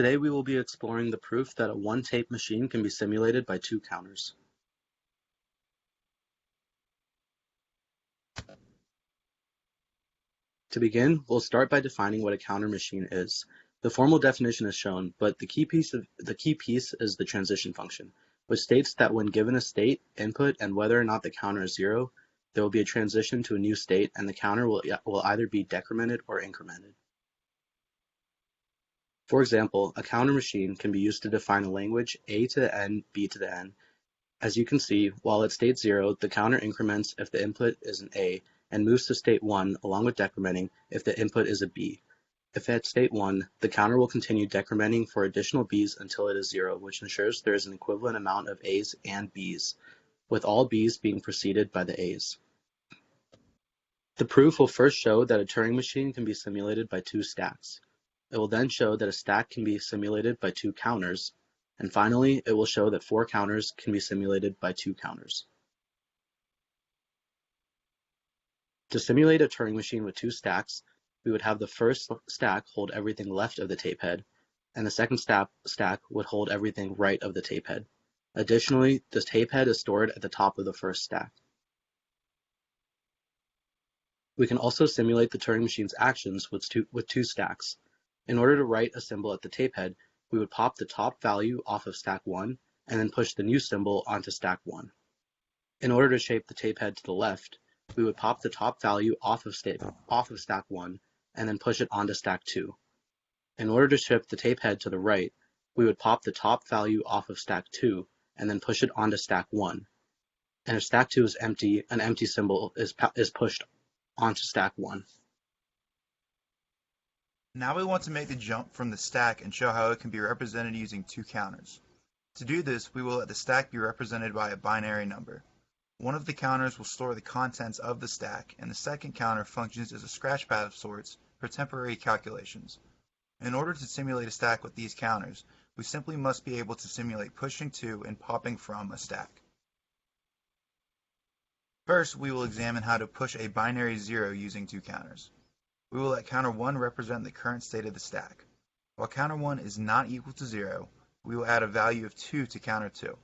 Today we will be exploring the proof that a one-tape machine can be simulated by two counters. To begin, we'll start by defining what a counter machine is. The formal definition is shown, but the key piece is the transition function, which states that when given a state, input, and whether or not the counter is zero, there will be a transition to a new state and the counter will either be decremented or incremented. For example, a counter machine can be used to define a language a to the n, b to the n. As you can see, while at state 0, the counter increments if the input is an A and moves to state 1 along with decrementing if the input is a B. If at state 1, the counter will continue decrementing for additional B's until it is 0, which ensures there is an equivalent amount of A's and B's, with all B's being preceded by the A's. The proof will first show that a Turing machine can be simulated by two stacks. It will then show that a stack can be simulated by two counters, and finally, it will show that four counters can be simulated by two counters. To simulate a Turing machine with two stacks, we would have the first stack hold everything left of the tape head, and the second stack would hold everything right of the tape head. Additionally, the tape head is stored at the top of the first stack. We can also simulate the Turing machine's actions with two stacks. In order to write a symbol at the tape head, we would pop the top value off of stack 1 and then push the new symbol onto stack 1. In order to shape the tape head to the left, we would pop the top value off of stack 1 and then push it onto stack 2. In order to shift the tape head to the right, we would pop the top value off of stack 2 and then push it onto stack 1. And if stack 2 is empty, an empty symbol is pushed onto stack 1. Now we want to make the jump from the stack and show how it can be represented using two counters. To do this, we will let the stack be represented by a binary number. One of the counters will store the contents of the stack, and the second counter functions as a scratchpad of sorts for temporary calculations. In order to simulate a stack with these counters, we simply must be able to simulate pushing to and popping from a stack. First, we will examine how to push a binary 0 using two counters. We will let counter 1 represent the current state of the stack. While counter 1 is not equal to 0, we will add a value of 2 to counter 2.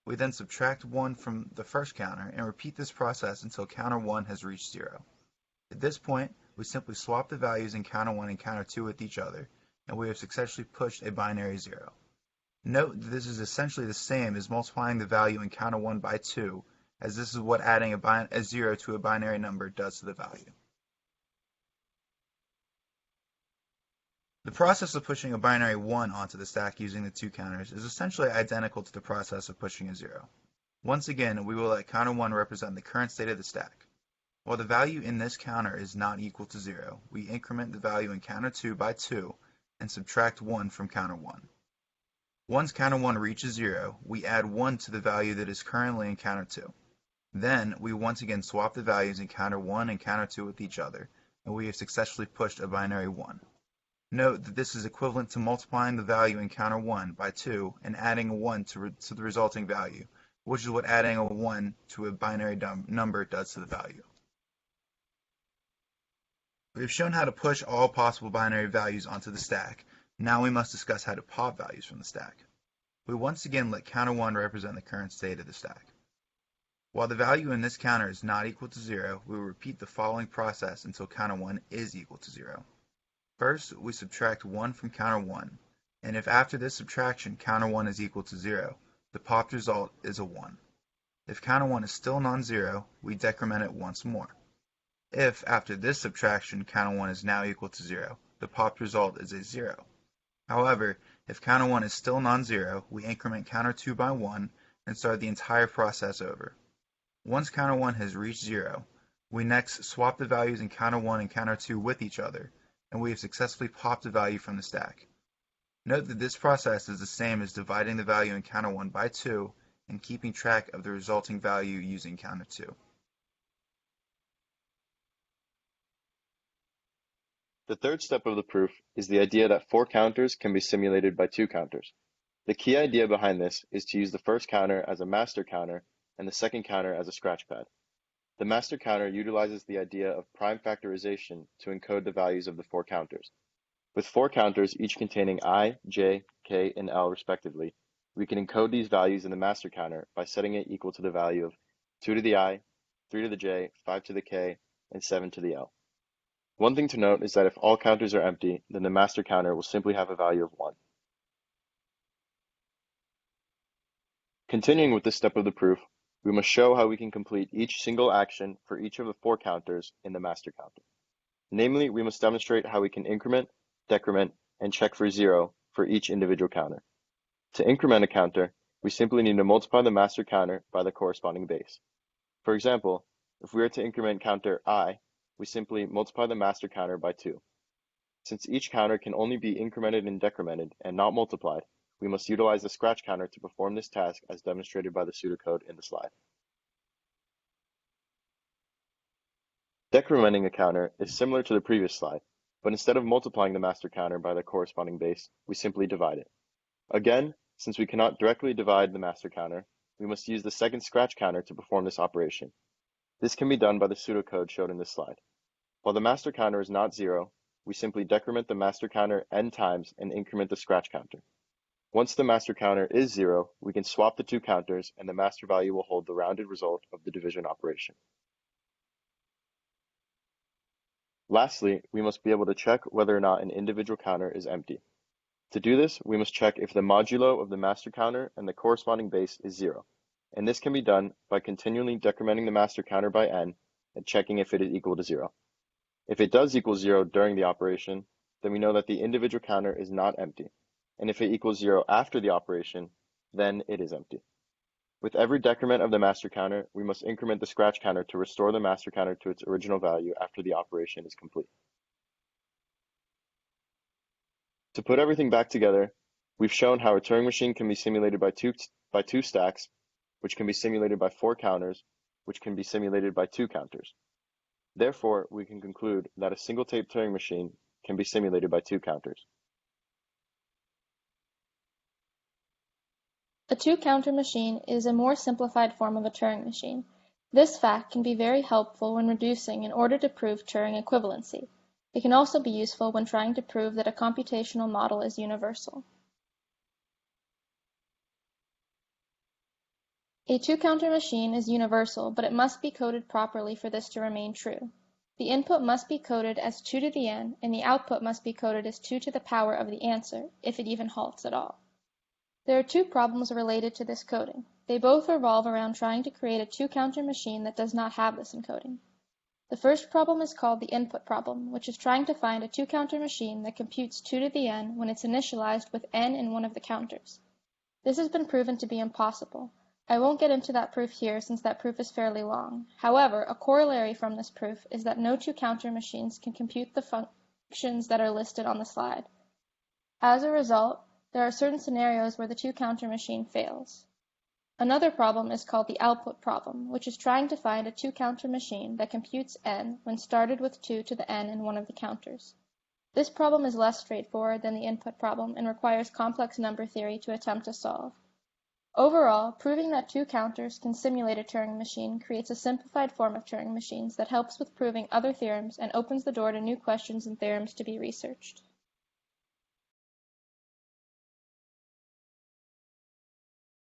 We then subtract 1 from the first counter and repeat this process until counter 1 has reached 0. At this point, we simply swap the values in counter 1 and counter 2 with each other, and we have successfully pushed a binary 0. Note that this is essentially the same as multiplying the value in counter 1 by 2, as this is what adding a 0 to a binary number does to the value. The process of pushing a binary 1 onto the stack using the two counters is essentially identical to the process of pushing a 0. Once again, we will let counter 1 represent the current state of the stack. While the value in this counter is not equal to 0, we increment the value in counter 2 by 2 and subtract 1 from counter 1. Once counter 1 reaches 0, we add 1 to the value that is currently in counter 2. Then, we once again swap the values in counter 1 and counter 2 with each other, and we have successfully pushed a binary 1. Note that this is equivalent to multiplying the value in counter 1 by 2 and adding a 1 to the resulting value, which is what adding a 1 to a binary number does to the value. We have shown how to push all possible binary values onto the stack. Now we must discuss how to pop values from the stack. We once again let counter 1 represent the current state of the stack. While the value in this counter is not equal to 0, we will repeat the following process until counter 1 is equal to 0. First, we subtract 1 from counter 1, and if after this subtraction counter 1 is equal to 0, the popped result is a 1. If counter 1 is still non-zero, we decrement it once more. If after this subtraction counter 1 is now equal to 0, the popped result is a 0. However, if counter 1 is still non-zero, we increment counter 2 by 1 and start the entire process over. Once counter 1 has reached 0, we next swap the values in counter 1 and counter 2 with each other, and we have successfully popped a value from the stack. Note that this process is the same as dividing the value in counter 1 by 2 and keeping track of the resulting value using counter 2. The third step of the proof is the idea that four counters can be simulated by two counters. The key idea behind this is to use the first counter as a master counter and the second counter as a scratchpad. The master counter utilizes the idea of prime factorization to encode the values of the four counters. With 4 counters, each containing I, J, K, and L respectively, we can encode these values in the master counter by setting it equal to the value of 2 to the I, 3 to the J, 5 to the K, and 7 to the L. One thing to note is that if all counters are empty, then the master counter will simply have a value of 1. Continuing with this step of the proof, we must show how we can complete each single action for each of the 4 counters in the master counter. Namely, we must demonstrate how we can increment, decrement, and check for 0 for each individual counter. To increment a counter, we simply need to multiply the master counter by the corresponding base. For example, if we are to increment counter I, we simply multiply the master counter by 2. Since each counter can only be incremented and decremented and not multiplied, we must utilize the scratch counter to perform this task as demonstrated by the pseudocode in the slide. Decrementing a counter is similar to the previous slide, but instead of multiplying the master counter by the corresponding base, we simply divide it. Again, since we cannot directly divide the master counter, we must use the second scratch counter to perform this operation. This can be done by the pseudocode shown in this slide. While the master counter is not 0, we simply decrement the master counter n times and increment the scratch counter. Once the master counter is 0, we can swap the 2 counters and the master value will hold the rounded result of the division operation. Lastly, we must be able to check whether or not an individual counter is empty. To do this, we must check if the modulo of the master counter and the corresponding base is 0, and this can be done by continually decrementing the master counter by n and checking if it is equal to 0. If it does equal 0 during the operation, then we know that the individual counter is not empty, and if it equals 0 after the operation, then it is empty. With every decrement of the master counter, we must increment the scratch counter to restore the master counter to its original value after the operation is complete. To put everything back together, we've shown how a Turing machine can be simulated by two stacks, which can be simulated by 4 counters, which can be simulated by 2 counters. Therefore, we can conclude that a single-tape Turing machine can be simulated by 2 counters. A two-counter machine is a more simplified form of a Turing machine. This fact can be very helpful when reducing in order to prove Turing equivalency. It can also be useful when trying to prove that a computational model is universal. A two-counter machine is universal, but it must be coded properly for this to remain true. The input must be coded as 2 to the n, and the output must be coded as 2 to the power of the answer, if it even halts at all. There are 2 problems related to this coding. They both revolve around trying to create a two-counter machine that does not have this encoding. The first problem is called the input problem, which is trying to find a two-counter machine that computes 2 to the n when it's initialized with n in one of the counters. This has been proven to be impossible. I won't get into that proof here since that proof is fairly long. However, a corollary from this proof is that no two-counter machines can compute the functions that are listed on the slide. As a result, there are certain scenarios where the two-counter machine fails. Another problem is called the output problem, which is trying to find a two-counter machine that computes n when started with 2 to the n in one of the counters. This problem is less straightforward than the input problem and requires complex number theory to attempt to solve. Overall, proving that 2 counters can simulate a Turing machine creates a simplified form of Turing machines that helps with proving other theorems and opens the door to new questions and theorems to be researched.